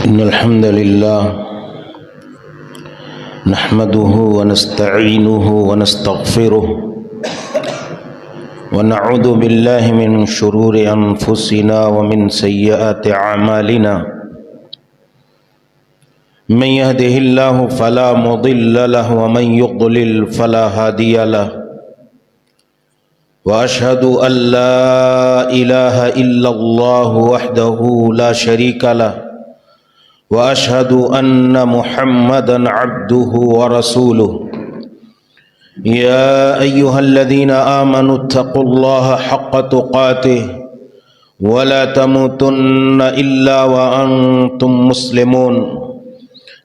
إن الحمد لله نحمده ونستعينه ونستغفره ونعوذ بالله من شرور أنفسنا ومن سيئات أعمالنا من يهده الله فلا مضل له ومن يضلل فلا هادي له وأشهد أن لا إله إلا الله وحده لا شريك له وأشهد أن محمدًا عبده ورسوله يا أيها الذين آمنوا اتقوا الله حق تقاته ولا تموتن إلا وأنتم مسلمون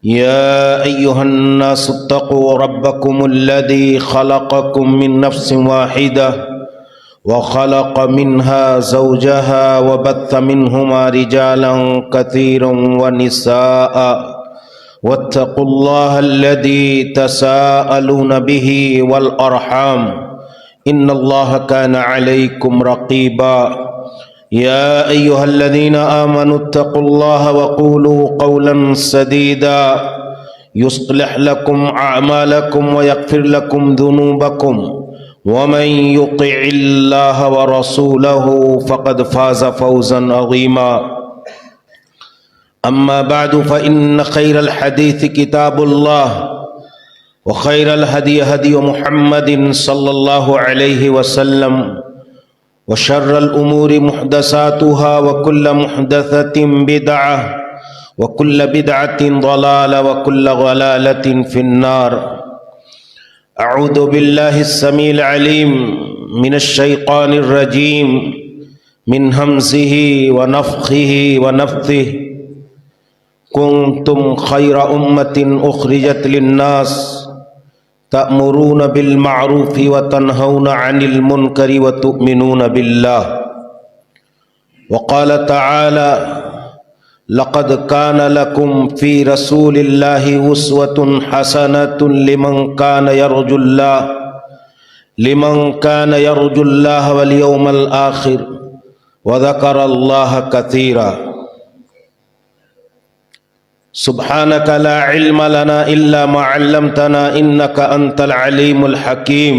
يا أيها الناس اتقوا ربكم الذي خلقكم من نفس واحدة وخلق منها زوجها وبث منهما رجالا كثيرا ونساء واتقوا الله الذي تساءلون به والأرحام إن الله كان عليكم رقيبا يا أيها الذين آمنوا اتقوا الله وقولوا قولا سديدا يصلح لكم أعمالكم ويغفر لكم ذنوبكم ومن يطع الله ورسوله فقد فاز فوزا عظيما أما بعد فإن خير الحديث كتاب الله وخير الهدي هدي محمد صلى الله عليه وسلم وشر الأمور محدثاتها وكل محدثة بدعة وكل بدعة ضلالة وكل ضلالة في النار. أعوذ بالله السميع العليم من الشيطان الرجيم من همزه ونفخه ونفثه كنتم خير أمة أخرجت للناس تأمرون بالمعروف وتنهون عن المنكر وتؤمنون بالله. وقال تعالى لقد كان لكم في رسول الله أسوة حسنة لمن كان يرجو الله واليوم الآخر وذكر الله كثيرا. سبحانك لا علم لنا إلا ما علمتنا إنك أنت العليم الحكيم.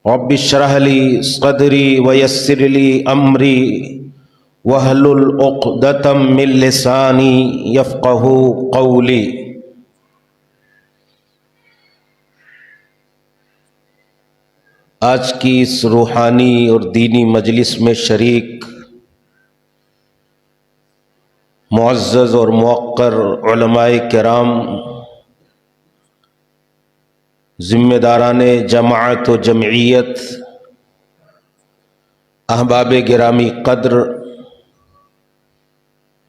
رب اشرح لي صدري ويسر لي أمري واحلل عقدة من لساني يفقهوا قولي. آج کی اس روحانی اور دینی مجلس میں شریک معزز اور موقر علماء کرام، ذمہ داران جماعت و جمعیت، احباب گرامی قدر،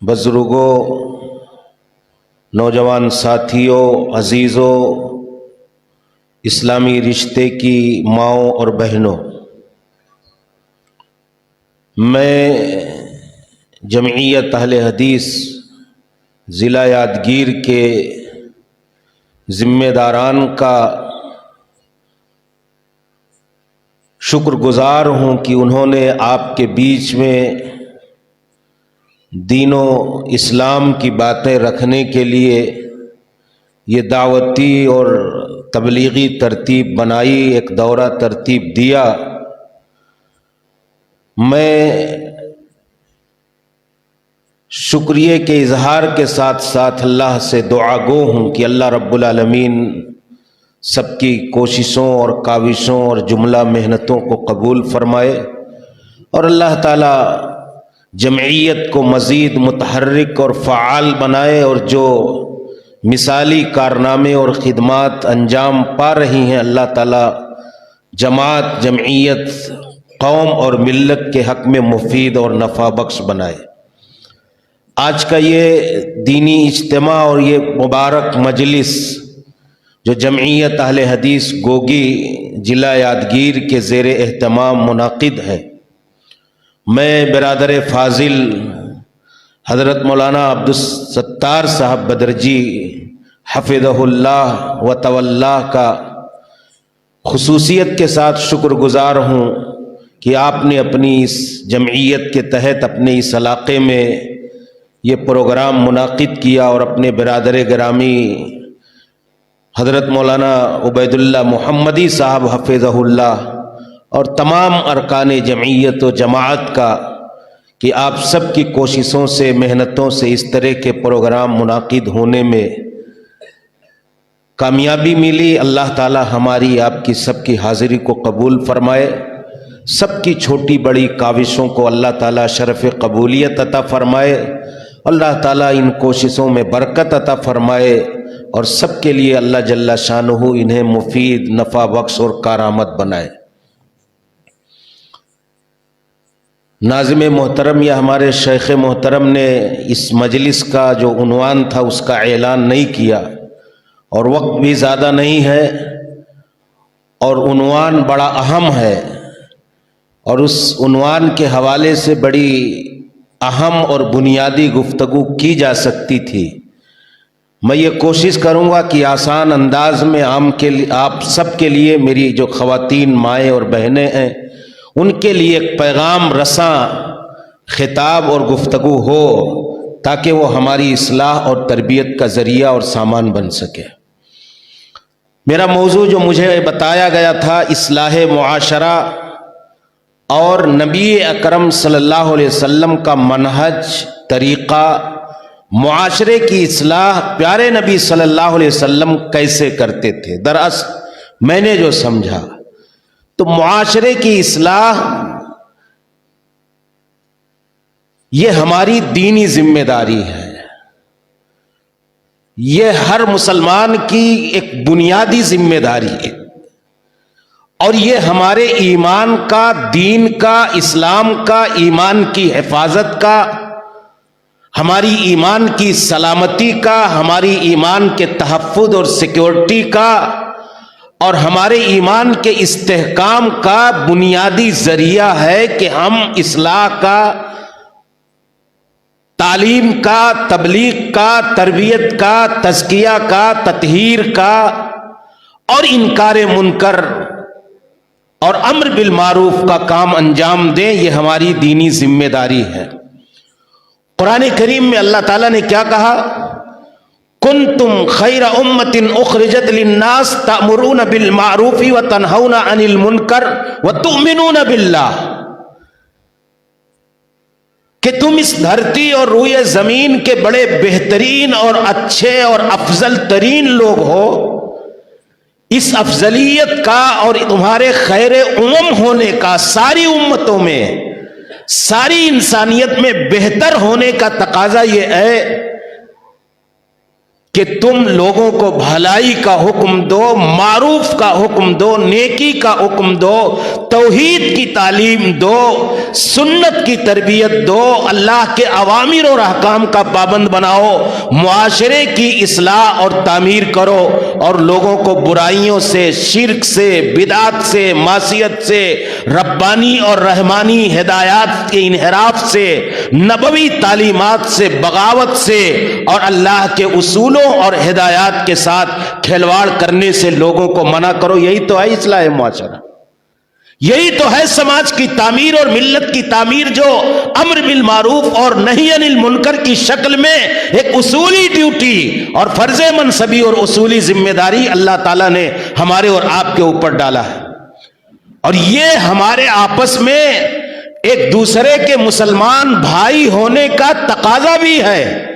بزرگوں، نوجوان ساتھیوں، عزیزوں، اسلامی رشتے کی ماؤں اور بہنوں، میں جمعیت اہل حدیث ضلع یادگیر کے ذمہ داران کا شکر گزار ہوں کہ انہوں نے آپ کے بیچ میں دین و اسلام کی باتیں رکھنے کے لیے یہ دعوتی اور تبلیغی ترتیب بنائی، ایک دورہ ترتیب دیا. میں شکریہ کے اظہار کے ساتھ ساتھ اللہ سے دعا گو ہوں کہ اللہ رب العالمین سب کی کوششوں اور کاوشوں اور جملہ محنتوں کو قبول فرمائے، اور اللہ تعالی جمعیت کو مزید متحرک اور فعال بنائے، اور جو مثالی کارنامے اور خدمات انجام پا رہی ہیں اللہ تعالی جماعت، جمعیت، قوم اور ملت کے حق میں مفید اور نفع بخش بنائے. آج کا یہ دینی اجتماع اور یہ مبارک مجلس جو جمعیت اہل حدیث گوگی ضلع یادگیر کے زیر اہتمام منعقد ہے، میں برادر فاضل حضرت مولانا عبدالستار صاحب بدرجی حفظہ اللہ و تولا کا خصوصیت کے ساتھ شکر گزار ہوں کہ آپ نے اپنی اس جمعیت کے تحت اپنے اس علاقے میں یہ پروگرام منعقد کیا اور اپنے برادر گرامی حضرت مولانا عبید اللہ محمدی صاحب حفظہ اللہ اور تمام ارکان جمعیت و جماعت کا کہ آپ سب کی کوششوں سے محنتوں سے اس طرح کے پروگرام منعقد ہونے میں کامیابی ملی۔ اللہ تعالی ہماری آپ کی سب کی حاضری کو قبول فرمائے، سب کی چھوٹی بڑی کاوشوں کو اللہ تعالی شرف قبولیت عطا فرمائے، اللہ تعالی ان کوششوں میں برکت عطا فرمائے اور سب کے لیے اللہ جل شانہ انہیں مفید نفع بخش اور کارآمد بنائے۔ ناظم محترم، یہ ہمارے شیخ محترم نے اس مجلس کا جو عنوان تھا اس کا اعلان نہیں کیا اور وقت بھی زیادہ نہیں ہے اور عنوان بڑا اہم ہے اور اس عنوان کے حوالے سے بڑی اہم اور بنیادی گفتگو کی جا سکتی تھی۔ میں یہ کوشش کروں گا کہ آسان انداز میں آپ سب کے لیے، میری جو خواتین مائیں اور بہنیں ہیں ان کے لیے ایک پیغام رساں خطاب اور گفتگو ہو تاکہ وہ ہماری اصلاح اور تربیت کا ذریعہ اور سامان بن سکے۔ میرا موضوع جو مجھے بتایا گیا تھا اصلاح معاشرہ اور نبی اکرم صلی اللہ علیہ وسلم کا منہج، طریقہ، معاشرے کی اصلاح پیارے نبی صلی اللہ علیہ وسلم کیسے کرتے تھے۔ دراصل میں نے جو سمجھا تو معاشرے کی اصلاح یہ ہماری دینی ذمہ داری ہے، یہ ہر مسلمان کی ایک بنیادی ذمہ داری ہے اور یہ ہمارے ایمان کا، دین کا، اسلام کا، ایمان کی حفاظت کا، ہماری ایمان کی سلامتی کا، ہماری ایمان کے تحفظ اور سیکیورٹی کا اور ہمارے ایمان کے استحکام کا بنیادی ذریعہ ہے کہ ہم اصلاح کا، تعلیم کا، تبلیغ کا، تربیت کا، تزکیہ کا، تطہیر کا اور انکار منکر اور امر بالمعروف کا کام انجام دیں۔ یہ ہماری دینی ذمہ داری ہے۔ قرآن کریم میں اللہ تعالیٰ نے کیا کہا؟ کنتم خیر امت اخرجت للناس تأمرون بالمعروف وتنہون عن المنکر وتؤمنون باللہ، کہ تم اس دھرتی اور روئے زمین کے بڑے بہترین اور اچھے اور افضل ترین لوگ ہو۔ اس افضلیت کا اور تمہارے خیر ہونے کا، ساری امتوں میں، ساری انسانیت میں بہتر ہونے کا تقاضا یہ ہے کہ تم لوگوں کو بھلائی کا حکم دو، معروف کا حکم دو، نیکی کا حکم دو، توحید کی تعلیم دو، سنت کی تربیت دو، اللہ کے اوامر اور احکام کا پابند بناؤ، معاشرے کی اصلاح اور تعمیر کرو اور لوگوں کو برائیوں سے، شرک سے، بدعت سے، معصیت سے، ربانی اور رحمانی ہدایات کے انحراف سے، نبوی تعلیمات سے، بغاوت سے اور اللہ کے اصولوں اور ہدایات کے ساتھ کھلواڑ کرنے سے لوگوں کو منع کرو۔ یہی تو ہے اصلاح معاشرہ، یہی تو ہے سماج کی تعمیر اور ملت کی تعمیر، جو امر بالمعروف اور نہی عن المنکر کی شکل میں ایک اصولی ڈیوٹی اور فرض منصبی اور اصولی ذمہ داری اللہ تعالیٰ نے ہمارے اور آپ کے اوپر ڈالا ہے۔ اور یہ ہمارے آپس میں ایک دوسرے کے مسلمان بھائی ہونے کا تقاضا بھی ہے۔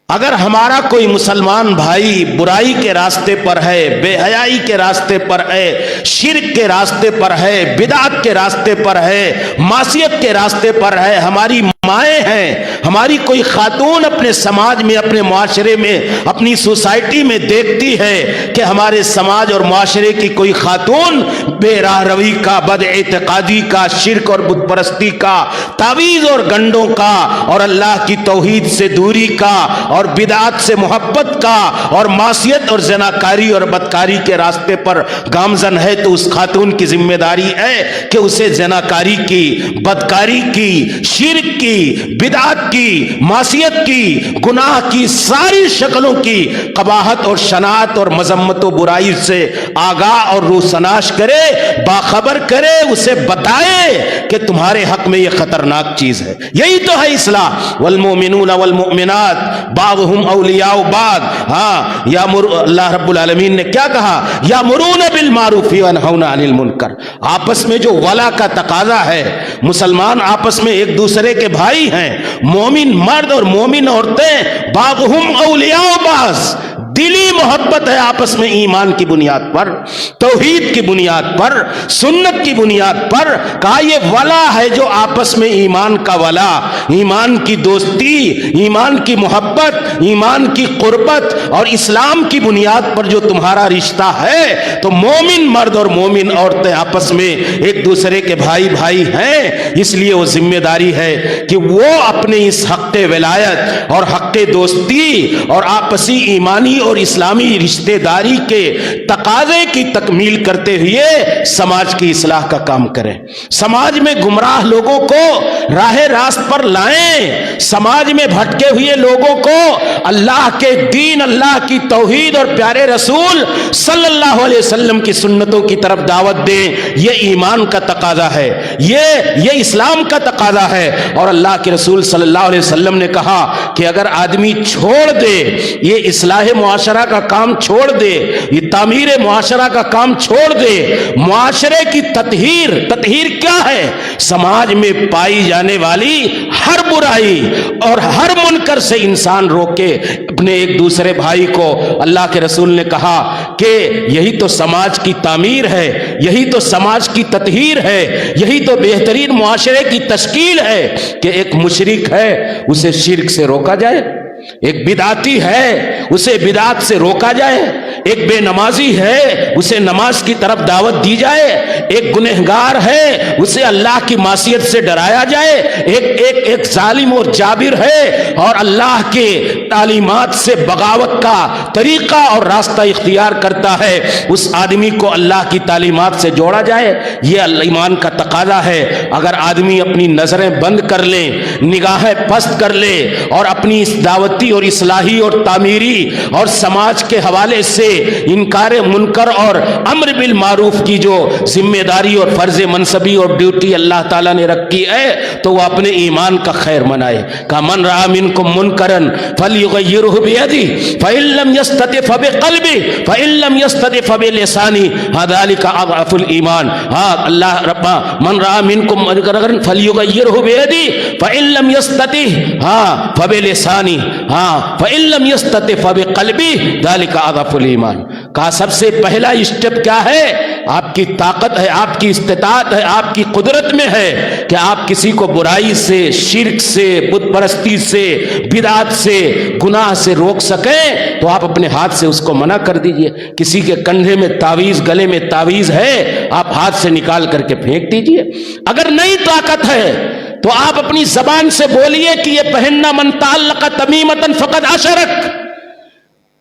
اگر ہمارا کوئی مسلمان بھائی برائی کے راستے پر ہے، بے حیائی کے راستے پر ہے، شرک کے راستے پر ہے، بدعت کے راستے پر ہے، معصیت کے راستے پر ہے، ہماری مائیں ہیں، ہماری کوئی خاتون اپنے سماج میں، اپنے معاشرے میں، اپنی سوسائٹی میں دیکھتی ہے کہ ہمارے سماج اور معاشرے کی کوئی خاتون بے راہ روی کا، بد اعتقادی کا، شرک اور بت پرستی کا، تعویذ اور گنڈوں کا اور اللہ کی توحید سے دوری کا اور بدعات سے محبت کا اور معصیت اور زناکاری اور بدکاری کے راستے پر گامزن ہے، تو اس خاتون کی ذمہ داری ہے کہ اسے زناکاری کی، بدکاری کی، شرک کی، بدعت کی, معصیت کی, گناہ کی ساری شکلوں کی قباحت اور شناعت اور مذمت و برائی سے آگاہ اور روسناش کرے, باخبر کرے, اسے بتائے کہ تمہارے حق میں یہ خطرناک چیز ہے. یہی تو ہے اصلاح. والمؤمنون والمؤمنات بعضهم اولیاء بعض. ہاں, اللہ رب العالمین نے کیا کہا؟ یامرون بالمعروف وینہون عن المنکر. آپس میں جو ولا کا تقاضا ہے, مسلمان آپس میں ایک دوسرے کے بھائی ہیں, مومن مرد اور مومن عورتیں بعضهم اولیاء بعض, دلی محبت ہے آپس میں ایمان کی بنیاد پر, توحید کی بنیاد پر, سنت کی بنیاد پر. کہا یہ ولا ہے جو آپس میں ایمان کا ولا, ایمان کی دوستی, ایمان کی محبت, ایمان کی قربت اور اسلام کی بنیاد پر جو تمہارا رشتہ ہے. تو مومن مرد اور مومن عورتیں آپس میں ایک دوسرے کے بھائی بھائی ہیں. اس لیے وہ ذمہ داری ہے کہ وہ اپنے اس حق ولایت اور حق دوستی اور آپسی ایمانی اور اسلامی رشتہ داری کے تقاضے کی تکمیل کرتے ہوئے سماج کی اصلاح کا کام کریں. سماج میں گمراہ لوگوں کو راہ راست پر لائیں, سماج میں بھٹکے ہوئے لوگوں کو اللہ کے دین, اللہ کی توحید اور پیارے رسول صلی اللہ علیہ وسلم کی سنتوں کی طرف دعوت دیں. یہ ایمان کا تقاضا ہے, یہ اسلام کا تقاضا ہے. اور اللہ کے رسول صلی اللہ علیہ وسلم نے کہا کہ اگر آدمی چھوڑ دے, یہ اصلاح معاشرہ کا کام چھوڑ دے, یہ تعمیر معاشرہ کا کام چھوڑ دے, معاشرے کی تطہیر کیا ہے؟ سماج میں پائی جانے والی ہر برائی اور ہر منکر سے انسان روکے اپنے ایک دوسرے بھائی کو. اللہ کے رسول نے کہا کہ یہی تو سماج کی تعمیر ہے, یہی تو سماج کی تطہیر ہے, یہی تو بہترین معاشرے کی تشکیل ہے کہ ایک مشرک ہے اسے شرک سے روکا جائے, ایک بدعتی ہے اسے بدعت سے روکا جائے, ایک بے نمازی ہے اسے نماز کی طرف دعوت دی جائے, ایک گنہگار ہے اسے اللہ کی معصیت سے ڈرایا جائے, ایک ظالم اور جابر ہے اور اللہ کے تعلیمات سے بغاوت کا طریقہ اور راستہ اختیار کرتا ہے, اس آدمی کو اللہ کی تعلیمات سے جوڑا جائے. یہ ایمان کا تقاضا ہے. اگر آدمی اپنی نظریں بند کر لے, نگاہیں پست کر لے اور اپنی اس دعوتی اور اصلاحی اور تعمیری اور سماج کے حوالے سے انکار منکر اور امر بالمعروف کی جو ذمہ داری اور فرض منصبی اور ڈیوٹی اللہ تعالیٰ نے رکھی ہے تو وہ اپنے ایمان کا خیر منائے. کہ من رأى منکم منکرا فلیغیرہ بیدی فإن لم یستطع فبقلبی فإن لم یستطع فبلسانی ذلک اضعف الایمان. ہاں اللہ رب من رأى منکم منکرا فلیغیرہ بیدی فإن لم یستطع فبلسانی فإن لم یستطع فبقلبی ذلک اضعف الایمان. کہا سب سے پہلا اسٹیپ کیا ہے؟ آپ کی طاقت ہے, آپ کی استطاعت ہے, آپ کی قدرت میں ہے کہ آپ کسی کو برائی سے, شرک سے, بت پرستی سے, بدعت سے, گناہ سے روک سکیں تو آپ اپنے ہاتھ سے اس کو منع کر دیجئے. کسی کے کندھے میں تعویذ, گلے میں تعویذ ہے, آپ ہاتھ سے نکال کر کے پھینک دیجئے. اگر نہیں طاقت ہے تو آپ اپنی زبان سے بولیے کہ یہ پہننا من تعلق تمیمۃ فقد اشرک.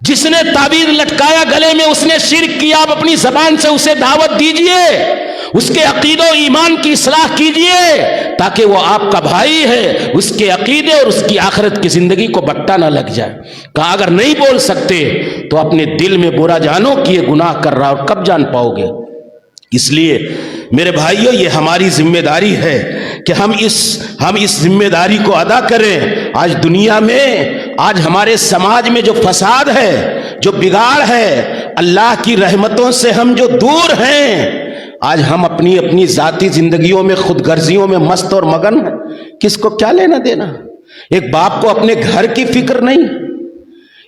جس نے تعویذ لٹکایا گلے میں اس نے شرک کیا. آپ اپنی زبان سے اسے دعوت دیجئے, اس کے عقیدہ و ایمان کی اصلاح کیجئے تاکہ وہ آپ کا بھائی ہے, اس کے عقیدے اور اس کی آخرت کی زندگی کو بٹا نہ لگ جائے. کہا اگر نہیں بول سکتے تو اپنے دل میں برا جانو کہ یہ گناہ کر رہا, اور کب جان پاؤ گے؟ اس لیے میرے بھائیوں یہ ہماری ذمہ داری ہے کہ ہم اس ذمہ داری کو ادا کریں. آج دنیا میں, آج ہمارے سماج میں جو فساد ہے, جو بگاڑ ہے, اللہ کی رحمتوں سے ہم جو دور ہیں, آج ہم اپنی ذاتی زندگیوں میں خود غرضیوں میں مست اور مگن ہیں. کس کو کیا لینا دینا؟ ایک باپ کو اپنے گھر کی فکر نہیں,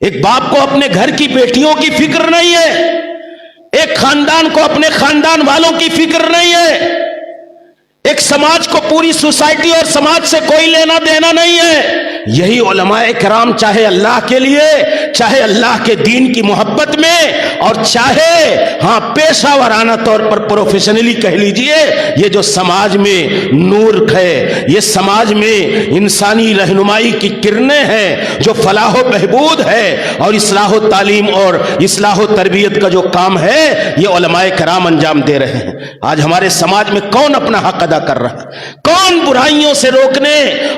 ایک باپ کو اپنے گھر کی بیٹیوں کی فکر نہیں ہے, ایک خاندان کو اپنے خاندان والوں کی فکر نہیں ہے, ایک سماج کو پوری سوسائٹی اور سماج سے کوئی لینا دینا نہیں ہے. یہی علماء کرام چاہے اللہ کے لیے، چاہے اللہ کے دین کی محبت میں، اور چاہے پیشہ ورانہ طور پر پروفیشنلی کہہ لیجئے، یہ جو سماج میں نور ہے، یہ سماج میں انسانی رہنمائی کی کرنیں ہیں، جو فلاح و بہبود ہے اور اصلاح و تعلیم اور اصلاح و تربیت کا جو کام ہے، یہ علماء کرام انجام دے رہے ہیں۔ آج ہمارے سماج میں کون اپنا حق ادا کر رہا ہے؟ کون برائیوں سے روکنے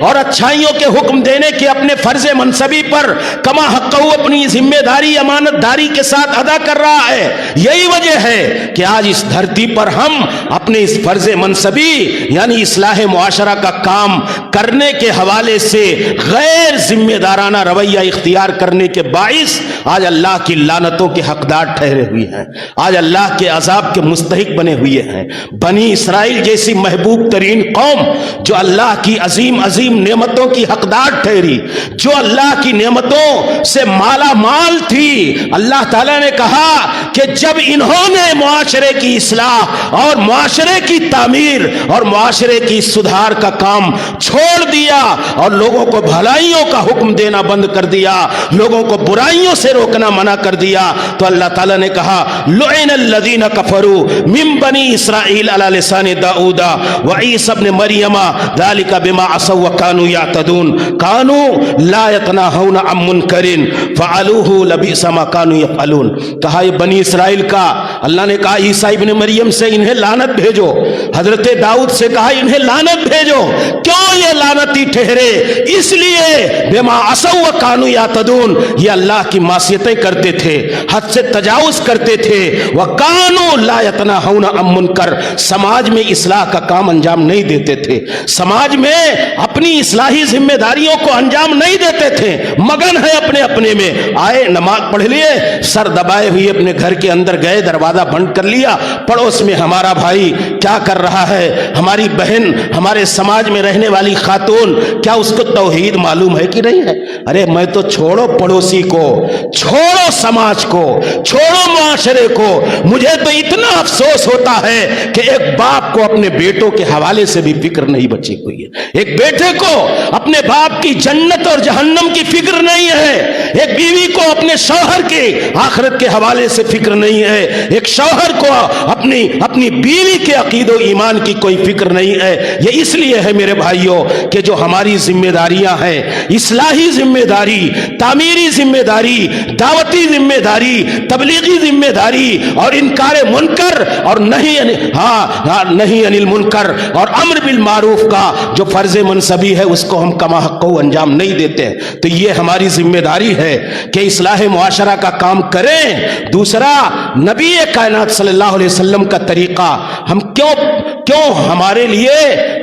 اور اچھائیوں کے حکم دینے کے اپنے فرض منصبی پر کما حقہ اپنی ذمہ داری امانت داری کے ساتھ ادا کر رہا ہے؟ یہی وجہ ہے کہ آج اس دھرتی پر ہم اپنے اس فرض منصبی یعنی اصلاح معاشرہ کا کام کرنے کے حوالے سے غیر ذمہ دارانہ رویہ اختیار کرنے کے باعث آج اللہ کی لعنتوں کے حقدار ٹھہرے ہوئے ہیں، آج اللہ کے عذاب کے مستحق بنے ہوئے ہیں۔ بنی اسرائیل جیسی محبوب ترین قوم جو اللہ کی عظیم عظیم نعمتوں کی حقدار ٹھہری، جو اللہ کی نعمتوں سے مالا مال تھی، اللہ تعالیٰ نے کہا کہ جب انہوں نے معاشرے کی اصلاح اور معاشرے کی تعمیر اور معاشرے کی سدھار کا کام چھوڑ دیا اور لوگوں کو بھلائیوں کا حکم دینا بند کر دیا، لوگوں کو برائیوں سے روکنا منع کر دیا، تو اللہ تعالیٰ نے کہا لعن الذین کفروا من بنی اسرائیل علی لسان داؤد وعیسی ابن مریم ذلک بما عصوا وکانوا یعتدون کانوا لا یتناہون عن منکر فعلوہ لبئس ما کانوا یفعلون۔ کہا یہ بنی اسرائیل کا، اللہ نے کہا عیسیٰ ابن مریم سے انہیں لعنت بھیجو، حضرت داؤد سے کہا انہیں لعنت بھیجو۔ کیوں یہ لعنتی ٹھہرے؟ اس لیے بما عصوا وکانوا یعتدون، یہ اللہ کی معصیتیں کرتے تھے، حد سے تجاوز کرتے تھے، وکانوا لا یتناہون عن منکر، سماج میں اصلاح کا کام انجام نہیں دیتے تھے، سماج میں اپنی اصلاحی ذمہ داریوں کو انجام نہیں دیتے تھے، مگن ہے اپنے اپنے میں۔ آئے نماز پڑھ لیے، سر دبائے ہوئے اپنے گھر کے اندر گئے، دروازہ بند کر لیا، پڑوس میں ہمارا بھائی کیا کر رہا ہے، ہماری بہن، ہمارے سماج میں رہنے والی خاتون، کیا اس کو توحید معلوم ہے کہ نہیں ہے؟ ارے میں تو چھوڑو پڑوسی کو، چھوڑو سماج کو، چھوڑو معاشرے کو، مجھے تو اتنا افسوس ہوتا ہے کہ ایک باپ کو اپنے بیٹوں کے حوالے سے بھی فکر نہیں بچی ہوئی ہے، ایک بیٹے کو اپنے باپ کی جنت اور جہنم کی فکر نہیں ہے، ایک بیوی کو اپنے شوہر کے آخرت کے حوالے سے فکر نہیں ہے، ایک شوہر کو اپنی بیوی کے عقید و ایمان کی کوئی فکر نہیں ہے۔ یہ اس لیے ہے میرے بھائیوں کہ جو ہماری ذمہ داریاں ہیں، اصلاحی ذمہ داری، تعمیری ذمہ داری، دعوتی ذمہ داری، تبلیغی ذمہ داری اور انکار منکر اور نہیں عن المنکر اور امر بالمعروف کا جو فرض منصبی ہے، اس کو ہم کما حقہ انجام نہیں دیتے، تو یہ ہماری ذمہ داری ہے کہ اصلاح معاشرہ کا کام کریں۔ دوسرا، نبی کائنات صلی اللہ علیہ وسلم کا طریقہ ہم کیوں ہمارے لیے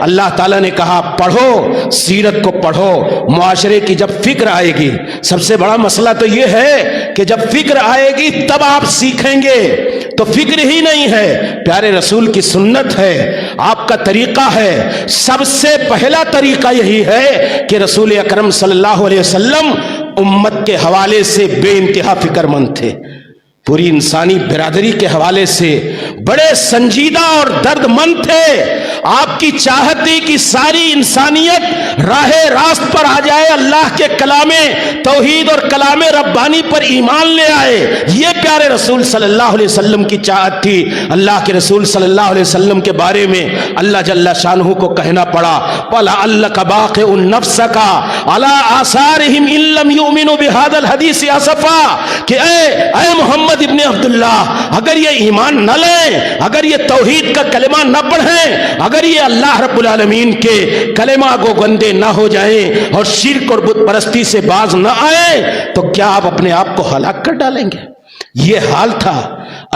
اللہ تعالیٰ نے کہا پڑھو، سیرت کو پڑھو، معاشرے کی جب فکر آئے گی، سب سے بڑا مسئلہ تو یہ ہے کہ جب فکر آئے گی تب آپ سیکھیں گے، تو فکر ہی نہیں ہے، پیارے رسول کی سنت ہے، آپ کا طریقہ ہے، سب سے پہلا طریقہ یہی ہے کہ رسول اکرم صلی اللہ علیہ وسلم امت کے حوالے سے بے انتہا فکر مند تھے، پوری انسانی برادری کے حوالے سے بڑے سنجیدہ اور درد مند تھے۔ آپ کی چاہت تھی کہ ساری انسانیت راہ راست پر آ جائے، اللہ کے کلام توحید اور کلام ربانی پر ایمان لے آئے، یہ پیارے رسول صلی اللہ علیہ وسلم کی چاہت تھی۔ اللہ کے رسول صلی اللہ علیہ وسلم کے بارے میں اللہ جل شانہ کو کہنا پڑا وَلَعَلَّكَ بَاخِعٌ نَفْسَكَ عَلَىٰ آثَارِهِمْ إِن لَّمْ يُؤْمِنُوا بِهَذَا الْحَدِيثِ آسَفًا، کہ اے محمد ابن عبداللہ، اگر یہ ایمان نہ لیں، اگر یہ توحید کا کلمہ نہ پڑھیں، اگر یہ اللہ رب العالمین کے کلمہ کو گندے نہ ہو جائیں اور شرک اور بت پرستی سے باز نہ آئیں، تو کیا آپ اپنے آپ کو ہلاک کر ڈالیں گے؟ یہ حال تھا،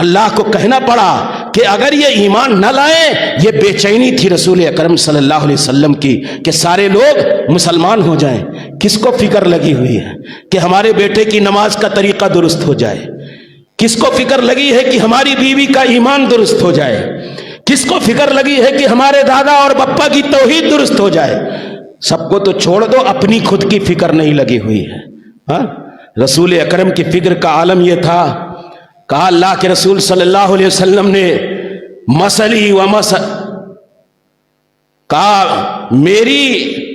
اللہ کو کہنا پڑا کہ اگر یہ ایمان نہ لائیں، یہ بے چینی تھی رسول اکرم صلی اللہ علیہ وسلم کی کہ سارے لوگ مسلمان ہو جائیں۔ کس کو فکر لگی ہوئی ہے کہ ہمارے بیٹے کی نماز کا طریقہ درست ہو جائے؟ کس کو فکر لگی ہے کہ ہماری بیوی کا ایمان درست ہو جائے؟ کس کو فکر لگی ہے کہ ہمارے دادا اور بپا کی توحید درست ہو جائے؟ سب کو تو چھوڑ دو، اپنی خود کی فکر نہیں لگی ہوئی ہے۔ ہاں، رسول اکرم کی فکر کا عالم یہ تھا، کہا اللہ کے رسول صلی اللہ علیہ وسلم نے کہا میری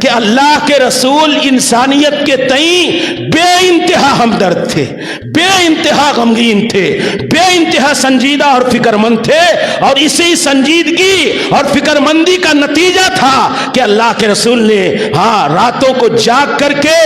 کہ اللہ کے رسول انسانیت کے تئیں بے انتہا ہمدرد تھے، بے انتہا غمگین تھے، بے انتہا سنجیدہ اور فکر مند تھے، اور اسی سنجیدگی اور فکر مندی کا نتیجہ تھا کہ اللہ کے رسول نے راتوں کو جاگ کر کے،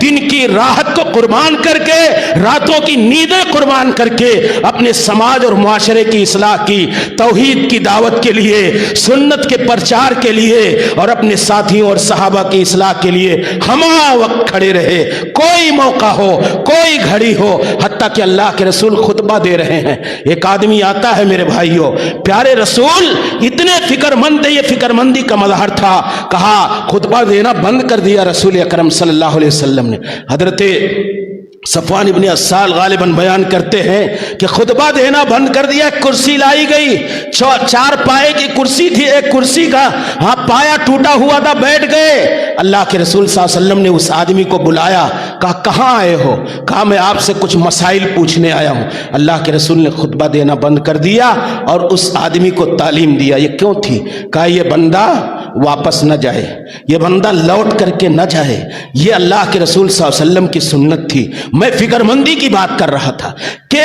دن کی راحت کو قربان کر کے، راتوں کی نیندیں قربان کر کے اپنے سماج اور معاشرے کی اصلاح کی، توحید کی دعوت کے لیے، سنت کے پرچار کے لیے اور اپنے ساتھیوں اور صحابہ کی اصلاح کے لیے ہمہ وقت کھڑے رہے، کوئی موقع ہو، کوئی گھڑی ہو، حتیٰ کہ اللہ کے رسول خطبہ دے رہے ہیں، ایک آدمی آتا ہے میرے بھائیوں، پیارے رسول اتنے فکر مند، یہ فکر مندی کا مظہر تھا، کہا خطبہ دینا بند کر دیا رسول اکرم صلی اللہ علیہ وسلم نے۔ حضرت صفوان ابن اسال غالباً بیان کرتے ہیں کہ خطبہ دینا بند کر دیا، ایک کرسی لائی گئی، 4 پائے کی کرسی تھی، ایک کرسی کا پایا ٹوٹا ہوا تھا، بیٹھ گئے۔ اللہ کے رسول صلی اللہ علیہ وسلم نے اس آدمی کو بلایا، کہا کہاں آئے ہو؟ کہا میں آپ سے کچھ مسائل پوچھنے آیا ہوں۔ اللہ کے رسول نے خطبہ دینا بند کر دیا اور اس آدمی کو تعلیم دیا۔ یہ کیوں تھی؟ کہا یہ بندہ واپس نہ جائے، یہ بندہ لوٹ کر کے نہ جائے، یہ اللہ کے رسول صلی اللہ علیہ وسلم کی سنت تھی۔ میں فکر مندی کی بات کر رہا تھا کہ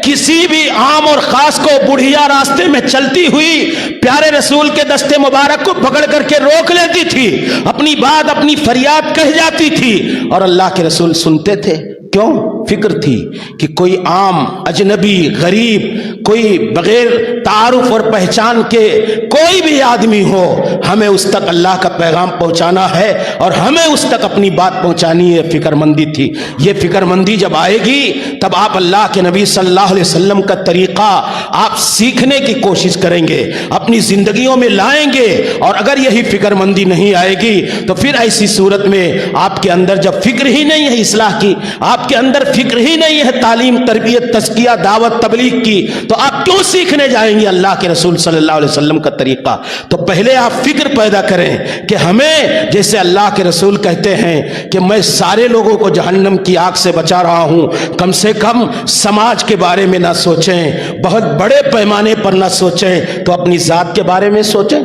کسی بھی عام اور خاص کو بڑھیا راستے میں چلتی ہوئی پیارے رسول کے دستے مبارک کو پکڑ کر کے روک لیتی تھی، اپنی بات، اپنی فریاد کہہ جاتی تھی، اور اللہ کے رسول سنتے تھے۔ کیوں؟ فکر تھی کہ کوئی عام اجنبی غریب، کوئی بغیر تعارف اور پہچان کے کوئی بھی آدمی ہو، ہمیں اس تک اللہ کا پیغام پہنچانا ہے اور ہمیں اس تک اپنی بات پہنچانی ہے۔ فکر مندی تھی۔ یہ فکر مندی جب آئے گی تب آپ اللہ کے نبی صلی اللہ علیہ وسلم کا طریقہ آپ سیکھنے کی کوشش کریں گے، اپنی زندگیوں میں لائیں گے، اور اگر یہی فکر مندی نہیں آئے گی تو پھر ایسی صورت میں آپ کے اندر جب فکر ہی نہیں ہے اصلاح کی، آپ کے اندر فکر ہی نہیں ہے تعلیم، تربیت، تزکیہ، دعوت، تبلیغ کی، تو آپ کیوں سیکھنے جائیں گے اللہ کے رسول صلی اللہ علیہ وسلم کا طریقہ؟ تو پہلے آپ فکر پیدا کریں کہ ہمیں، جیسے اللہ کے رسول کہتے ہیں کہ میں سارے لوگوں کو جہنم کی آگ سے بچا رہا ہوں، کم سے کم سماج کے بارے میں نہ سوچیں، بہت بڑے پیمانے پر نہ سوچیں، تو اپنی ذات کے بارے میں سوچیں،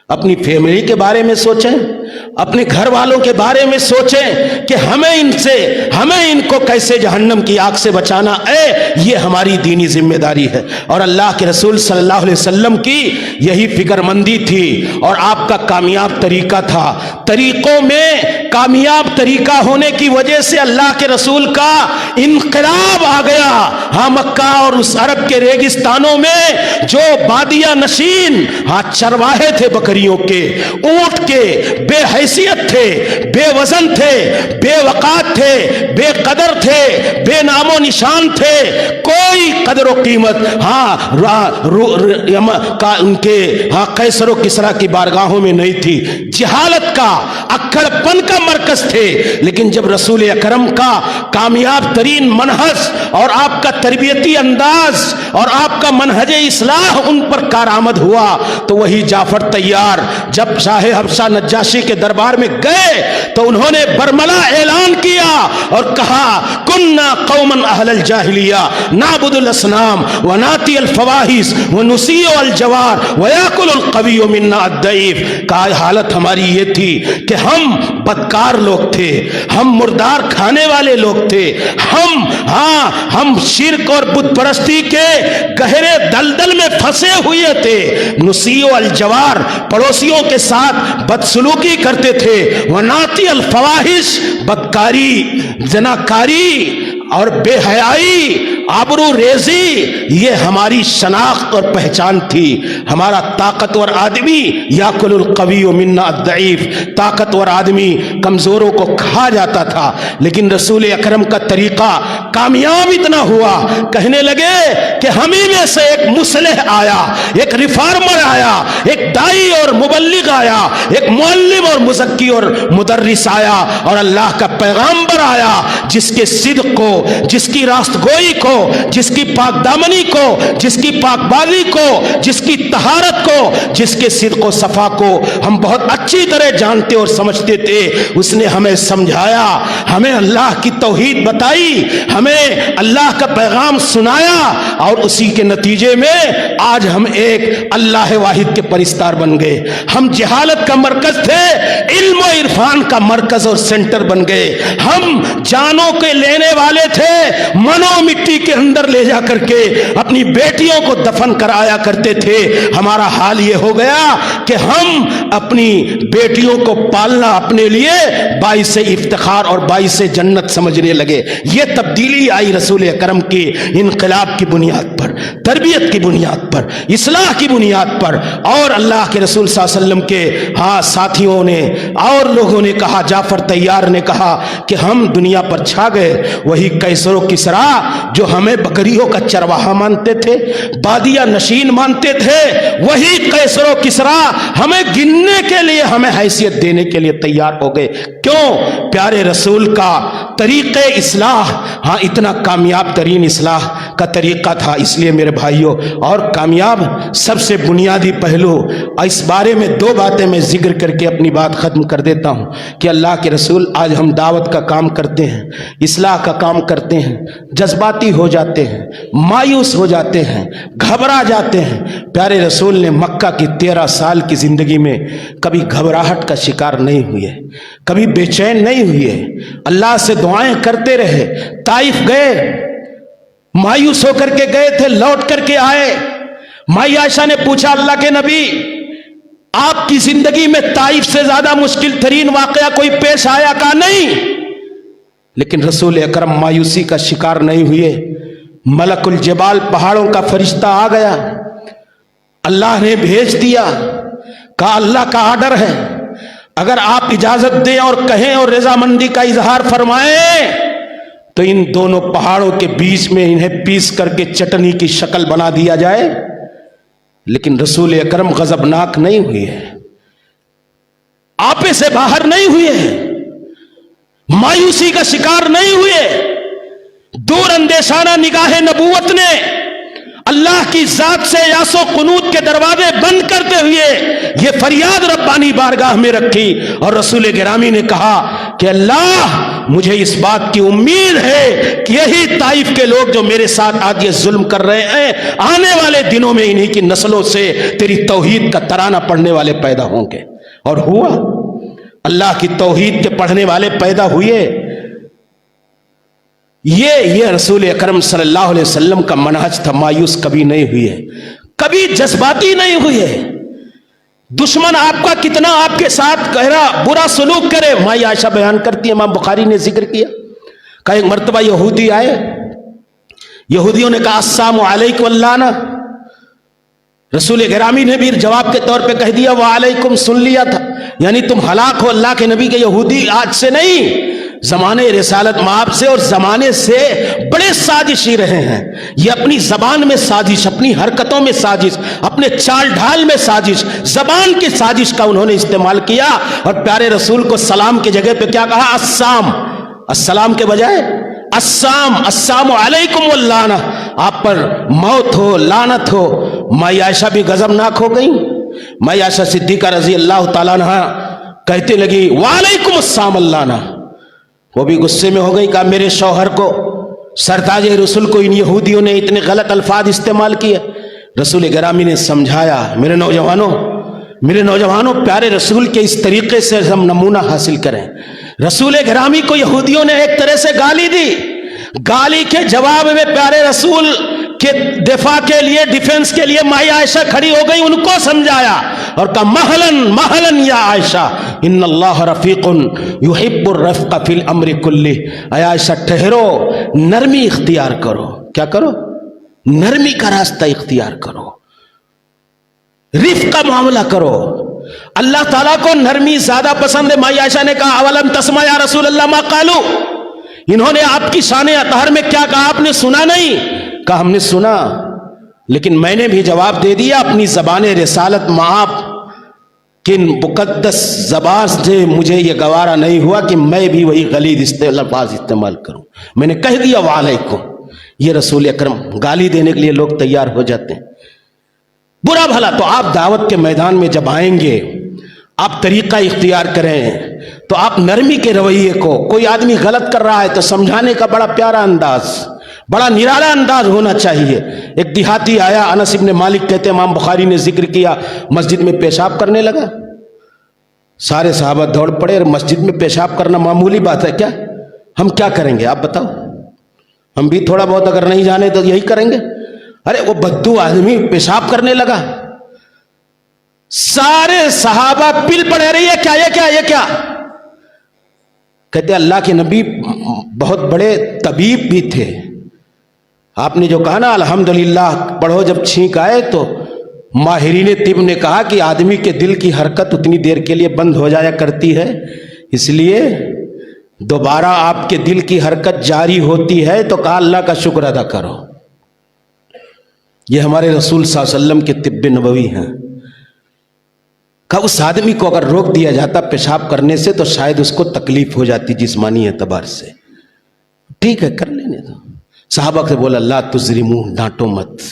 اپنی فیملی کے بارے میں سوچیں، اپنے گھر والوں کے بارے میں سوچیں کہ ہمیں ان کو کیسے جہنم کی آگ سے بچانا ہے، یہ ہماری دینی ذمہ داری ہے۔ اور اللہ کے رسول صلی اللہ علیہ وسلم کی یہی فکر مندی تھی اور آپ کا کامیاب طریقہ تھا۔ طریقوں میں کامیاب طریقہ ہونے کی وجہ سے اللہ کے رسول کا انقلاب آ گیا۔ مکہ اور اس عرب کے ریگستانوں میں جو بادیہ نشین چرواہے تھے، بکریوں کے، اونٹ کے، بے حیثیت تھے، بے وزن تھے، بے وقار تھے، بے قدر تھے، بے نام و نشان تھے، کوئی قدر و قیمت ان کے قیصر و کسریٰ کی بارگاہوں میں نہیں تھی، جہالت کا، اکڑ پن کا مرکز تھے۔ لیکن جب رسول اکرم کا کامیاب ترین منہج اور آپ کا تربیتی انداز اور آپ کا منہج اصلاح ان پر کارآمد ہوا تو وہی جعفر طیار جب شاہ حبشہ نجاشی کے دربار میں گئے تو انہوں نے برملا اعلان کیا اور کہا کننا قوما اہل الجاہلیہ نعبد الاصنام وناتی الفواحش ونسیء الجوار ویاکل القوی منا الضعیف۔ کا حالت ہماری یہ تھی کہ ہم بدکار لوگ تھے، ہم مردار کھانے والے لوگ تھے، ہم شرک اور بت پرستی کے گہرے دلدل میں پھنسے ہوئے تھے، نسیء الجوار پڑوسیوں کے ساتھ بدسلوکی کرتے تھے، وناتی الفواحش بدکاری، زناکاری اور بے حیائی، آبرو ریزی، یہ ہماری شناخت اور پہچان تھی۔ ہمارا طاقتور آدمی یاکل القوی منا الضعیف، طاقتور آدمی کمزوروں کو کھا جاتا تھا۔ لیکن رسول اکرم کا طریقہ کامیاب اتنا ہوا، کہنے لگے کہ ہم ہی میں سے ایک مصلح آیا، ایک ریفارمر آیا، ایک دائی اور مبلغ آیا، ایک معلم اور مزکی اور مدرس آیا، اور اللہ کا پیغامبر آیا جس کے صدق کو، جس کی راست گوئی کو، جس کی پاک دامنی کو، جس کی پاک بازی کو، جس کی طہارت کو، جس کے صدق و صفا کو ہم بہت اچھی طرح جانتے اور سمجھتے تھے۔ اس نے ہمیں سمجھایا، ہمیں اللہ کی توحید بتائی، ہمیں اللہ کا پیغام سنایا اور اسی کے نتیجے میں آج ہم ایک اللہ واحد کے پرستار بن گئے. ہم جہالت کا مرکز تھے، علم و عرفان کا مرکز اور سینٹر بن گئے. ہم جانوں کے لینے والے تھے، منو مٹی کے اندر لے جا کر کے اپنی بیٹیوں کو دفن کرایا کرتے تھے. ہمارا حال یہ ہو گیا کہ ہم اپنی بیٹیوں کو پالنا اپنے لیے باعث افتخار اور باعث جنت سمجھنے لگے. یہ تبدیلی آئی رسول اکرم کی انقلاب کی بنیاد پر، تربیت کی بنیاد پر، اصلاح کی بنیاد پر. اور اللہ کے رسول صلی اللہ علیہ وسلم کے ساتھیوں نے اور لوگوں نے کہا، جعفر طیار نے کہا کہ ہم دنیا پر چھا گئے. وہی قیصر و کسریٰ جو ہمیں بکریوں کا چرواہا مانتے تھے، بادیہ نشین مانتے تھے، وہی قیصر و کسریٰ ہمیں گننے کے لیے، ہمیں حیثیت دینے کے لیے تیار ہو گئے. کیوں؟ پیارے رسول کا طریقہ اصلاح اتنا کامیاب ترین اصلاح کا طریقہ تھا. اس لیے میرے بھائیوں، اور کامیاب سب سے بنیادی پہلو، اس بارے میں دو باتیں میں ذکر کر کے اپنی بات ختم کر دیتا ہوں کہ اللہ کے رسول آج ہم دعوت کا کام کرتے ہیں، اصلاح کا کام کرتے ہیں، جذباتی ہو جاتے ہیں، مایوس ہو جاتے ہیں، گھبرا جاتے ہیں. پیارے رسول نے مکہ کی 13 سال کی زندگی میں کبھی گھبراہٹ کا شکار نہیں ہوئے، کبھی بے چین نہیں ہوئے، اللہ سے دعائیں کرتے رہے. طائف گئے، مایوس ہو کر کے گئے تھے، لوٹ کر کے آئے. مائی عائشہ نے پوچھا، اللہ کے نبی آپ کی زندگی میں طائف سے زیادہ مشکل ترین واقعہ کوئی پیش آیا؟ کہا نہیں. لیکن رسول اکرم مایوسی کا شکار نہیں ہوئے. ملک الجبال پہاڑوں کا فرشتہ آ گیا، اللہ نے بھیج دیا، کہا اللہ کا آرڈر ہے، اگر آپ اجازت دیں اور کہیں اور رضامندی کا اظہار فرمائیں تو ان دونوں پہاڑوں کے بیچ میں انہیں پیس کر کے چٹنی کی شکل بنا دیا جائے. لیکن رسول اکرم غضبناک نہیں ہوئے، آپے سے باہر نہیں ہوئے، مایوسی کا شکار نہیں ہوئے. دور اندیشانہ نگاہ نبوت نے اللہ کی ذات سے یاس و قنوت کے دروازے بند کرتے ہوئے یہ فریاد ربانی بارگاہ میں رکھی اور رسول گرامی نے کہا کہ اللہ مجھے اس بات کی امید ہے کہ یہی طائف کے لوگ جو میرے ساتھ آج یہ ظلم کر رہے ہیں، آنے والے دنوں میں انہی کی نسلوں سے تیری توحید کا ترانہ پڑھنے والے پیدا ہوں گے. اور ہوا، اللہ کی توحید کے پڑھنے والے پیدا ہوئے. یہ رسول اکرم صلی اللہ علیہ وسلم کا منہج تھا. مایوس کبھی نہیں ہوئے، کبھی جذباتی نہیں ہوئے. دشمن آپ کا کتنا آپ کے ساتھ گہرا برا سلوک کرے، مائی عائشہ بیان کرتی ہے، امام بخاری نے ذکر کیا کہ ایک مرتبہ یہودی آئے، یہودیوں نے کہا السلام علیکم اللعنہ. رسول گرامی نے بھی جواب کے طور پہ کہہ دیا وعلیکم، سن لیا تھا، یعنی تم ہلاک ہو. اللہ کے نبی کے یہودی آج سے نہیں، زمانے رسالت مآب سے اور زمانے سے بڑے سازشی رہے ہیں. یہ اپنی زبان میں سازش، اپنی حرکتوں میں سازش، اپنے چال ڈھال میں سازش، زبان کی سازش کا انہوں نے استعمال کیا. اور پیارے رسول کو سلام کی جگہ پہ کیا کہا؟ السلام. السلام کے بجائے السلام علیکم واللعنہ، آپ پر موت ہو، لعنت ہو. مائی عائشہ بھی غضبناک ہو گئی. مائی عائشہ صدیقہ رضی اللہ تعالیٰ عنہ کہتے لگی وعلیکم السلام اللعنہ. وہ بھی غصے میں ہو گئی، کہا میرے شوہر کو، سرتاج رسول کو ان یہودیوں نے اتنے غلط الفاظ استعمال کیے. رسول گرامی نے سمجھایا، میرے نوجوانوں پیارے رسول کے اس طریقے سے ہم نمونہ حاصل کریں. رسول گرامی کو یہودیوں نے ایک طرح سے گالی دی، گالی کے جواب میں پیارے رسول کے دفاع کے لیے، ڈیفنس کے لیے مائی عائشہ کھڑی ہو گئی، ان کو سمجھایا اور کہا مہلن یا عائشہ ان اللہ رفیق یحب الرفق فی الامر کلہ. اے عائشہ ٹھہرو، نرمی اختیار کرو. کیا کرو؟ نرمی کا راستہ اختیار کرو، رفق کا معاملہ کرو. اللہ تعالیٰ کو نرمی زیادہ پسند ہے. مائی عائشہ نے کہا اولم تسمع یا رسول اللہ ما قالو، انہوں نے آپ کی شان اطہار میں کیا کہا آپ نے سنا نہیں؟ کہا ہم نے سنا، لیکن میں نے بھی جواب دے دیا. اپنی زبان رسالت مآب کن مقدس زبان سے مجھے یہ گوارا نہیں ہوا کہ میں بھی وہی غلیظ الفاظ استعمال کروں. میں نے کہہ دیا وعلیکم. یہ رسول اکرم گالی دینے کے لیے لوگ تیار ہو جاتے ہیں. برا بھلا تو آپ دعوت کے میدان میں جب آئیں گے، آپ طریقہ اختیار کریں، تو آپ نرمی کے رویے کو، کوئی آدمی غلط کر رہا ہے تو سمجھانے کا بڑا پیارا انداز، بڑا نرالا انداز ہونا چاہیے۔ ایک دیہاتی آیا، انس ابن مالک کہتے ہیں امام بخاری نے ذکر کیا، مسجد میں پیشاب کرنے لگا، سارے صحابہ دوڑ پڑے، اور مسجد میں پیشاب کرنا معمولی بات ہے کیا؟ ہم کیا کریں گے آپ بتاؤ؟ ہم بھی تھوڑا بہت اگر نہیں جانے تو یہی کریں گے۔ ارے وہ بدو آدمی پیشاب کرنے لگا، سارے صحابہ پل پڑے، رہی ہے کیا یہ کیا یہ کیا؟ کہتے اللہ کے نبی بہت بڑے طبیب بھی تھے، آپ نے جو کہا نا الحمدللہ پڑھو، جب چھینک آئے تو ماہرین طب نے کہا کہ آدمی کے دل کی حرکت اتنی دیر کے لیے بند ہو جایا کرتی ہے، اس لیے دوبارہ آپ کے دل کی حرکت جاری ہوتی ہے، تو کہا اللہ کا شکر ادا کرو۔ یہ ہمارے رسول صلی اللہ علیہ وسلم کے طب نبوی ہیں۔ کہا اس آدمی کو اگر روک دیا جاتا پیشاب کرنے سے تو شاید اس کو تکلیف ہو جاتی جسمانی اعتبار سے، ٹھیک ہے کر لینے دو۔ صحابہ سے بولا لا تظلموا، ڈانٹو مت،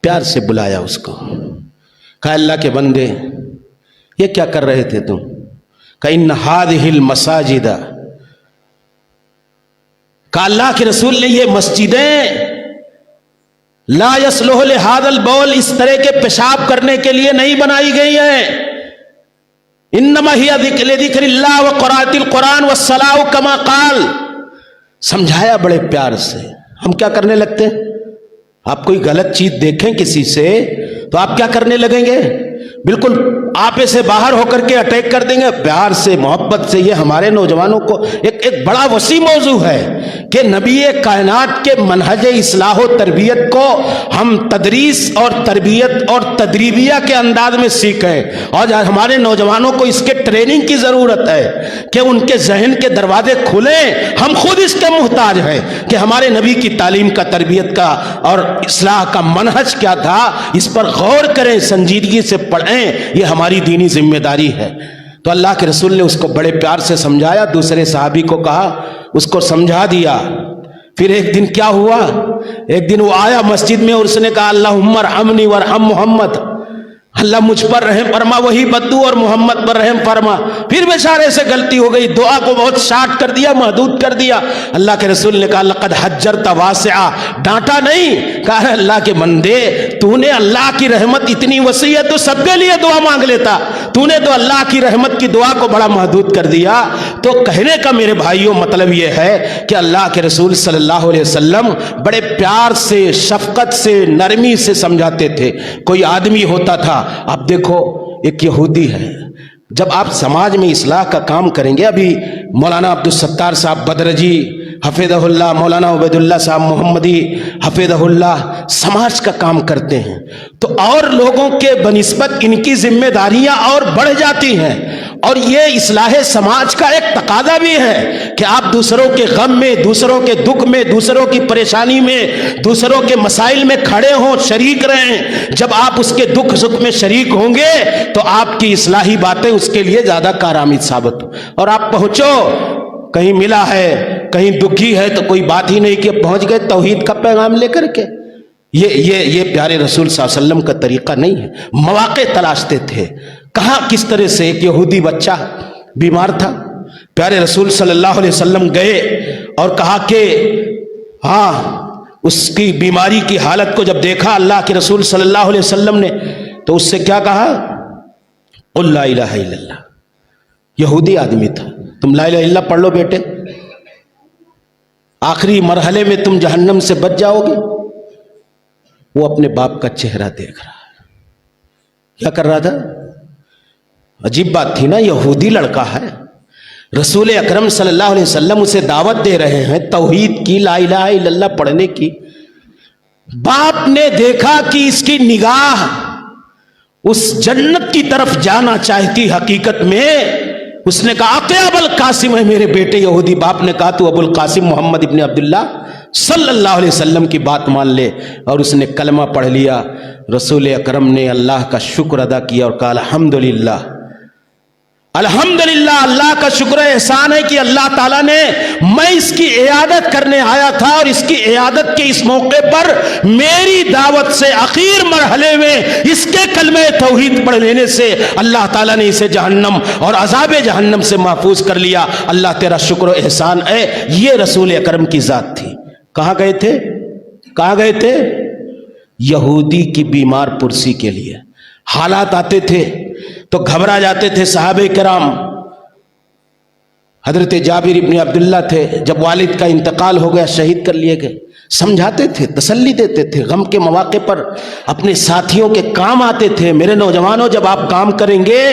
پیار سے بلایا اس کو، کہا اللہ کے بندے یہ کیا کر رہے تھے تم؟ کہا ان هذه المساجد، کہا اللہ کے رسول نے یہ مسجدیں لا یصلح لهذا البول، اس طرح کے پیشاب کرنے کے لیے نہیں بنائی گئی ہیں، انما ہی لذکر اللہ وقراءۃ القرآن والصلاۃ کما قال، سمجھایا بڑے پیار سے۔ ہم کیا کرنے لگتے ہیں؟ آپ کوئی غلط چیز دیکھیں کسی سے تو آپ کیا کرنے لگیں گے؟ بالکل آپے سے باہر ہو کر کے اٹیک کر دیں گے۔ پیار سے محبت سے، یہ ہمارے نوجوانوں کو ایک بڑا وسیع موضوع ہے کہ نبی کائنات کے منہج اصلاح و تربیت کو ہم تدریس اور تربیت اور تدریبیہ کے انداز میں سیکھیں، اور ہمارے نوجوانوں کو اس کے ٹریننگ کی ضرورت ہے کہ ان کے ذہن کے دروازے کھلیں۔ ہم خود اس کے محتاج ہیں کہ ہمارے نبی کی تعلیم کا، تربیت کا اور اصلاح کا منہج کیا تھا، اس پر غور کریں، سنجیدگی سے پڑھیں، یہ ہماری دینی ذمہ داری ہے۔ تو اللہ کے رسول نے اس کو بڑے پیار سے سمجھایا، دوسرے صحابی کو کہا اس کو سمجھا دیا۔ پھر ایک دن کیا ہوا، ایک دن وہ آیا مسجد میں اور اس نے کہا اللہم ارحمنی وارحم محمد، اللہ مجھ پر رحم فرما، وہی بدو اور محمد پر رحم فرما۔ پھر بیچارے سے غلطی ہو گئی، دعا کو بہت شارٹ کر دیا، محدود کر دیا۔ اللہ کے رسول نے کہا لقد حجرت واسعا، ڈانٹا نہیں، کہا اللہ کے بندے تو نے اللہ کی رحمت اتنی وسیع ہے تو سب کے لیے دعا مانگ لیتا، تو نے تو اللہ کی رحمت کی دعا کو بڑا محدود کر دیا۔ تو کہنے کا میرے بھائیوں مطلب یہ ہے کہ اللہ کے رسول صلی اللہ علیہ وسلم بڑے پیار سے، شفقت سے، نرمی سے سمجھاتے تھے۔ کوئی آدمی ہوتا تھا، آپ دیکھو ایک یہودی ہے، جب آپ سماج میں اصلاح کا کام کریں گے، ابھی مولانا عبدالستار صاحب بدرجی حفظہ اللہ، مولانا عبید اللہ صاحب محمدی حفظہ اللہ سماج کا کام کرتے ہیں، تو اور لوگوں کے بنسبت ان کی ذمہ داریاں اور بڑھ جاتی ہیں، اور یہ اصلاح سماج کا ایک تقاضا بھی ہے کہ آپ دوسروں کے غم میں، دوسروں کے دکھ میں، دوسروں کی پریشانی میں، دوسروں کے مسائل میں کھڑے ہوں، شریک رہیں۔ جب آپ اس کے دکھ سکھ میں شریک ہوں گے تو آپ کی اصلاحی باتیں اس کے لیے زیادہ کارآمد ثابت ہوں۔ اور آپ پہنچو، کہیں ملا ہے، کہیں دکھی ہے تو کوئی بات ہی نہیں کہ پہنچ گئے توحید کا پیغام لے کر کے۔ یہ پیارے رسول صلی اللہ علیہ وسلم کا طریقہ نہیں ہے۔ مواقع تلاشتے تھے، کہاں کس طرح سے۔ ایک یہودی بچہ بیمار تھا، پیارے رسول صلی اللہ علیہ وسلم گئے اور کہا کہ ہاں، اس کی بیماری کی حالت کو جب دیکھا اللہ کے رسول صلی اللہ علیہ وسلم نے، تو اس سے کیا کہا؟ قل لا الہ الا اللہ۔ یہودی آدمی تھا، تم لا الہ الا اللہ پڑھ لو بیٹے، آخری مرحلے میں تم جہنم سے بچ جاؤ گے۔ وہ اپنے باپ کا چہرہ دیکھ رہا ہے، کیا کر رہا تھا؟ عجیب بات تھی نا، یہودی لڑکا ہے، رسول اکرم صلی اللہ علیہ وسلم اسے دعوت دے رہے ہیں توحید کی، لا الہ الا اللہ پڑھنے کی۔ باپ نے دیکھا کہ اس کی نگاہ اس جنت کی طرف جانا چاہتی، حقیقت میں اس نے کہا کہ ابو القاسم ہے میرے بیٹے۔ یہودی باپ نے کہا تو ابو القاسم محمد ابن عبداللہ صلی اللہ علیہ وسلم کی بات مان لے، اور اس نے کلمہ پڑھ لیا۔ رسول اکرم نے اللہ کا شکر ادا کیا اور کہا الحمدللہ الحمدللہ، اللہ کا شکر احسان ہے کہ اللہ تعالیٰ نے، میں اس کی عیادت کرنے آیا تھا اور اس کی عیادت کے اس موقع پر میری دعوت سے آخر مرحلے میں اس کے کلمہ توحید پڑھ لینے سے اللہ تعالیٰ نے اسے جہنم اور عذاب جہنم سے محفوظ کر لیا۔ اللہ تیرا شکر و احسان ہے۔ یہ رسول اکرم کی ذات تھی۔ کہاں گئے تھے؟ کہاں گئے تھے؟ یہودی کی بیمار پرسی کے لیے۔ حالات آتے تھے تو گھبرا جاتے تھے صحابہ کرام۔ حضرت جابر ابن عبداللہ تھے، جب والد کا انتقال ہو گیا، شہید کر لیے گئے، سمجھاتے تھے، تسلی دیتے تھے، غم کے مواقع پر اپنے ساتھیوں کے کام آتے تھے۔ میرے نوجوانوں، جب آپ کام کریں گے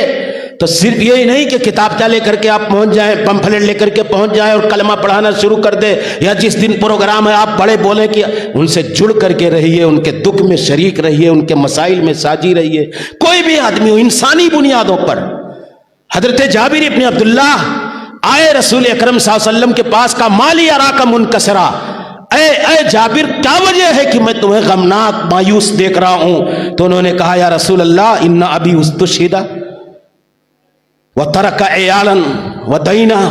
تو صرف یہی نہیں کہ کتابچہ لے کر کے آپ پہنچ جائیں، پمفلٹ لے کر کے پہنچ جائیں اور کلمہ پڑھانا شروع کر دیں، یا جس دن پروگرام ہے آپ بڑے بولیں کہ ان سے جڑ کر کے رہیے، ان کے دکھ میں شریک رہیے، ان کے مسائل میں ساجی رہیے۔ کوئی بھی آدمی ہو، انسانی بنیادوں پر۔ حضرت جابر ابن عبداللہ آئے رسول اکرم صلی اللہ علیہ وسلم کے پاس، کا مالی اراک منکسرا، اے جابر، کیا وجہ ہے کہ میں تمہیں غمناک مایوس دیکھ رہا ہوں؟ تو انہوں نے کہا، یا رسول اللہ، ان ابی استشہد وَتَرَكَ عِيَالًا وَدَيْنًا،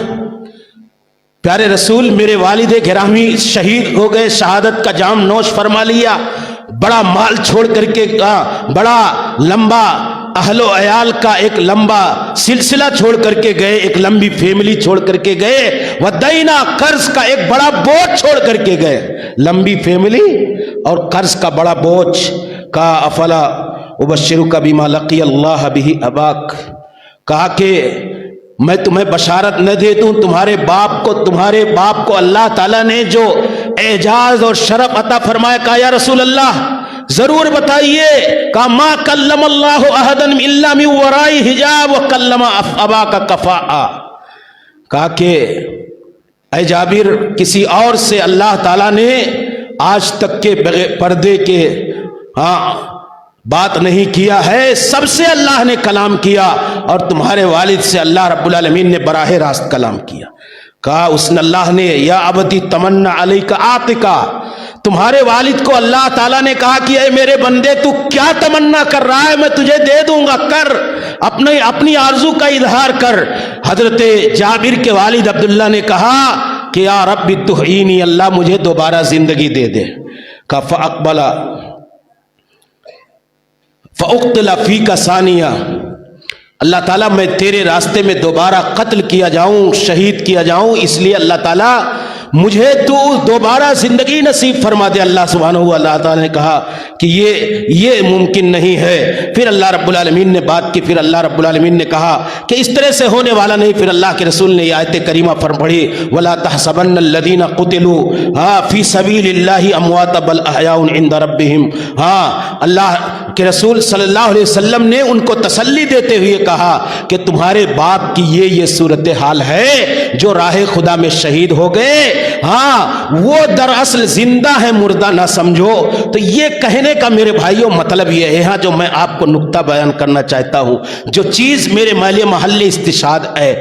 پیارے رسول، میرے والد گرامی شہید ہو گئے، شہادت کا جام نوش فرما لیا، بڑا مال چھوڑ کر کے، بڑا لمبا اہل و عیال کا ایک لمبا سلسلہ چھوڑ کر کے گئے، ایک لمبی فیملی چھوڑ کر کے گئے، وَدَيْنًا، قرض کا ایک بڑا بوجھ چھوڑ کر کے گئے، لمبی فیملی اور قرض کا بڑا بوجھ۔ کہا، افلا ابشرک بما لقی اللہ بہ اباک، کہا کہ میں تمہیں بشارت نہ دے دوں، تمہارے باپ کو اللہ تعالیٰ نے جو اعجاز اور شرف عطا فرمایا؟ کہا، یا رسول اللہ ضرور بتائیے۔ کہا، ما کلم اللہ احدا الا من وراء حجاب وکلم اباک کفاء، کہا کہ اے جابر، کسی اور سے اللہ تعالیٰ نے آج تک کے پردے کے بات نہیں کیا ہے، سب سے اللہ نے کلام کیا، اور تمہارے والد سے اللہ رب العالمین نے براہ راست کلام کیا۔ کہا اس نے، اللہ نے، یا ابتی تمنا علیک آتکا، تمہارے والد کو اللہ تعالیٰ نے کہا کہ اے میرے بندے، تو کیا تمنا کر رہا ہے، میں تجھے دے دوں گا، کر، اپنی آرزو کا اظہار کر۔ حضرت جابر کے والد عبداللہ نے کہا کہ یا رب تحیینی، اللہ مجھے دوبارہ زندگی دے دے۔ کہا، فاقبل فاقتل فیک ثانیہ، اللہ تعالیٰ میں تیرے راستے میں دوبارہ قتل کیا جاؤں، شہید کیا جاؤں، اس لیے اللہ تعالیٰ مجھے تو دوبارہ زندگی نصیب فرما دے۔ اللہ سبحانہ و تعالیٰ نے کہا کہ یہ ممکن نہیں ہے۔ پھر اللہ رب العالمین نے بات کی، پھر اللہ رب العالمین نے کہا کہ اس طرح سے ہونے والا نہیں۔ پھر اللہ کے رسول نے یہ آیت کریمہ پڑھی، وَلَا تَحْسَبَنَّ الَّذِينَ قُتِلُوا فِي سَبِيلِ اللَّهِ أَمْوَاتًا بَلْ أَحْيَاءٌ عِندَ رَبِّهِمْ۔ اللہ کے رسول صلی اللہ علیہ وسلم نے ان کو تسلی دیتے ہوئے کہا کہ تمہارے باپ کی یہ صورتحال ہے جو راہ خدا میں شہید ہو گئے، وہ دراصل زندہ ہے، مردہ نہ سمجھو۔ تو یہ کہنے کا میرے بھائیوں مطلب یہ ہے، جو میں آپ کو نقطہ بیان کرنا چاہتا ہوں، جو چیز میرے محل استشہاد ہے،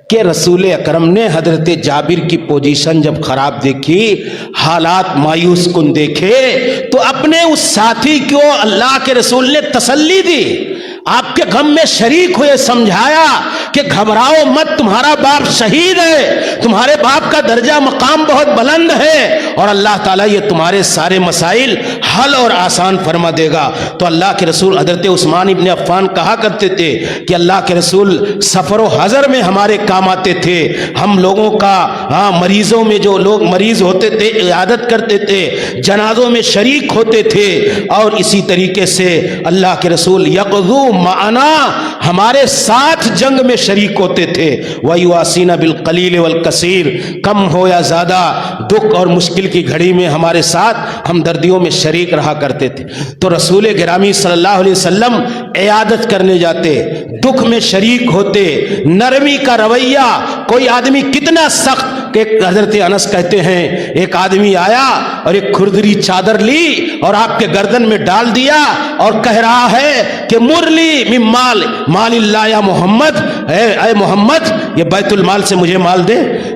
کہ رسول اکرم نے حضرت جابر کی پوزیشن جب خراب دیکھی، حالات مایوس کن دیکھے، تو اپنے اس ساتھی کو اللہ کے رسول نے تسلی دی، آپ کے غم میں شریک ہوئے، سمجھایا کہ گھبراؤ مت، تمہارا باپ شہید ہے، تمہارے باپ کا درجہ مقام بہت بلند ہے، اور اللہ تعالیٰ یہ تمہارے سارے مسائل حل اور آسان فرما دے گا۔ تو اللہ کے رسول حضرت عثمان ابن عفان کہا کرتے تھے کہ اللہ کے رسول سفر و حضر میں ہمارے کام آتے تھے، ہم لوگوں کا مریضوں میں جو لوگ مریض ہوتے تھے عیادت کرتے تھے، جنازوں میں شریک ہوتے تھے، اور اسی طریقے سے اللہ کے رسول یقظو معنا، ہمارے ساتھ جنگ میں شریک ہوتے تھے، وَيُوَاسِينَ بِالْقَلِيلِ وَالْكَثِيرِ، کم ہو یا زیادہ، دکھ اور مشکل کی گھڑی میں ہمارے ساتھ ہمدردیوں میں شریک رہا کرتے تھے۔ تو رسول گرامی صلی اللہ علیہ وسلم عیادت کرنے جاتے، دکھ میں شریک ہوتے، نرمی کا رویہ، کوئی آدمی کتنا سخت، کہ حضرت انس کہتے ہیں ایک آدمی آیا اور ایک کھردری چادر لی اور آپ کے گردن میں ڈال دیا اور کہہ رہا ہے کہ مرلی من مال اللہ یا محمد، اے محمد یہ بیت المال سے مجھے مال دے۔